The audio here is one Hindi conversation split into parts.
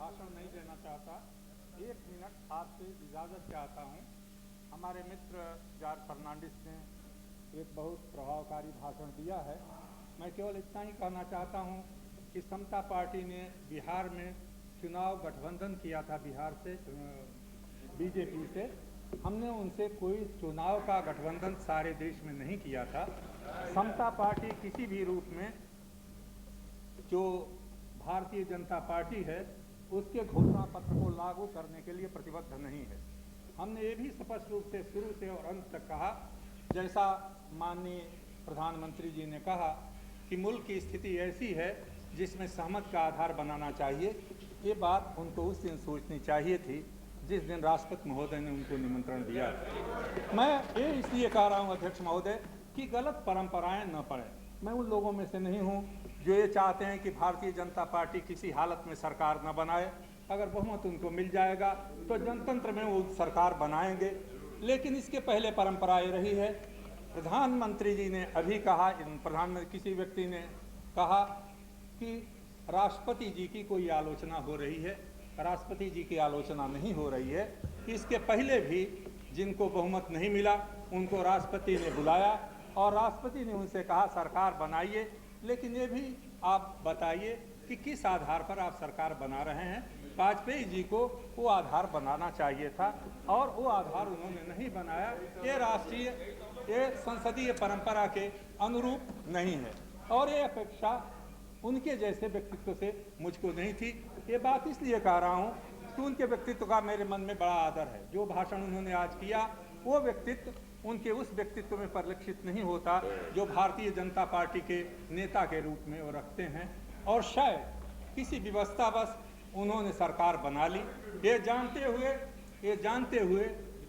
भाषण नहीं देना चाहता। 1 मिनट आपसे इजाज़त चाहता हूँ। हमारे मित्र जॉर्ज फर्नांडिस ने एक बहुत प्रभावकारी भाषण दिया है। मैं केवल इतना ही कहना चाहता हूँ कि समता पार्टी ने बिहार में चुनाव गठबंधन किया था, बिहार से बीजेपी से। हमने उनसे कोई चुनाव का गठबंधन सारे देश में नहीं किया था। समता पार्टी किसी भी रूप में जो भारतीय जनता पार्टी है उसके घोषणा पत्र को लागू करने के लिए प्रतिबद्ध नहीं है। हमने ये भी स्पष्ट रूप से शुरू से और अंत तक कहा, जैसा माननीय प्रधानमंत्री जी ने कहा कि मुल्क की स्थिति ऐसी है जिसमें सहमति का आधार बनाना चाहिए। ये बात उनको उस दिन सोचनी चाहिए थी जिस दिन राष्ट्रपति महोदय ने उनको निमंत्रण दिया। मैं ये इसलिए कह रहा हूँ अध्यक्ष महोदय कि गलत परंपराएं न पड़े। मैं उन लोगों में से नहीं हूँ जो ये चाहते हैं कि भारतीय जनता पार्टी किसी हालत में सरकार न बनाए। अगर बहुमत उनको मिल जाएगा तो जनतंत्र में वो सरकार बनाएंगे। लेकिन इसके पहले परंपरा ये रही है, प्रधानमंत्री जी ने अभी कहा, प्रधानमंत्री किसी व्यक्ति ने कहा कि राष्ट्रपति जी की कोई आलोचना हो रही है। राष्ट्रपति जी की आलोचना नहीं हो रही है। इसके पहले भी जिनको बहुमत नहीं मिला उनको राष्ट्रपति ने बुलाया और राष्ट्रपति ने उनसे कहा सरकार बनाइए, लेकिन ये भी आप बताइए कि किस आधार पर आप सरकार बना रहे हैं। वाजपेयी जी को वो आधार बनाना चाहिए था और वो आधार उन्होंने नहीं बनाया। ये संसदीय परंपरा के अनुरूप नहीं है और ये अपेक्षा उनके जैसे व्यक्तित्व से मुझको नहीं थी। ये बात इसलिए कह रहा हूँ कि उनके व्यक्तित्व का मेरे मन में बड़ा आदर है। जो भाषण उन्होंने आज किया वो व्यक्तित्व उनके उस व्यक्तित्व में परिलक्षित नहीं होता जो भारतीय जनता पार्टी के नेता के रूप में वो रखते हैं। और शायद किसी व्यवस्थावश उन्होंने सरकार बना ली ये जानते हुए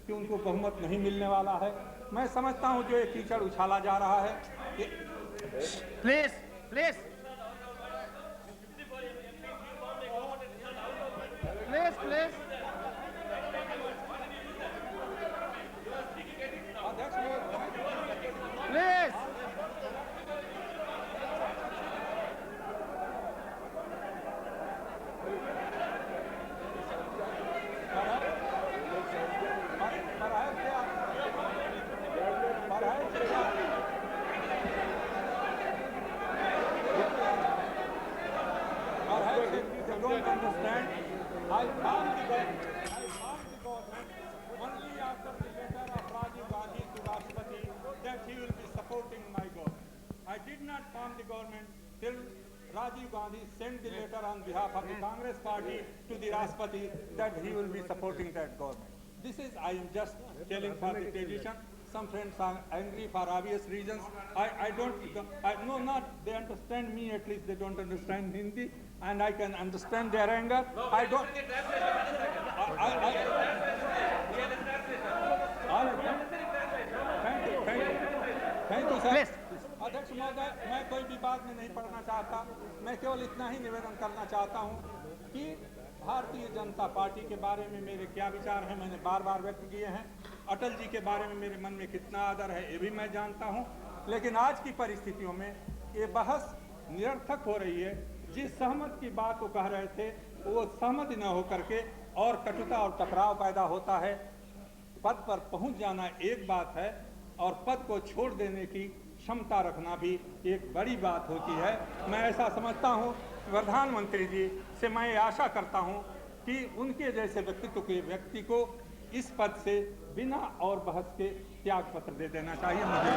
कि उनको बहुमत नहीं मिलने वाला है। मैं समझता हूँ जो ये कीचड़ उछाला जा रहा है। Please please please please please I found the government only after the letter of Rajiv Gandhi to Rashtrapati that he will be supporting my government. I did not form the government till Rajiv Gandhi sent the letter on behalf of the Congress party to the Rashtrapati that he will be supporting that government. This is, I am just telling for the tradition. Some friends are angry for obvious reasons. They understand me, at least they don't understand Hindi, and I can understand their anger. I don't. Thank you, sir. अध्यक्ष महोदय, मैं कोई विवाद में नहीं पड़ना चाहता। मैं केवल इतना ही निवेदन करना चाहता हूँ कि भारतीय जनता पार्टी के बारे में मेरे क्या विचार हैं मैंने बार बार व्यक्त किए हैं। अटल जी के बारे में मेरे मन में कितना आदर है ये भी मैं जानता हूँ। लेकिन आज की परिस्थितियों में ये बहस निरर्थक हो रही है। जिस सहमत की बात वो कह रहे थे वो सहमति न होकर के और कटुता और टकराव पैदा होता है। पद पर पहुंच जाना एक बात है और पद को छोड़ देने की क्षमता रखना भी एक बड़ी बात होती है। मैं ऐसा समझता हूं, प्रधानमंत्री जी से मैं आशा करता हूं कि उनके जैसे व्यक्तित्व के व्यक्ति को इस पद से बिना और बहस के त्याग पत्र दे देना चाहिए। मुझे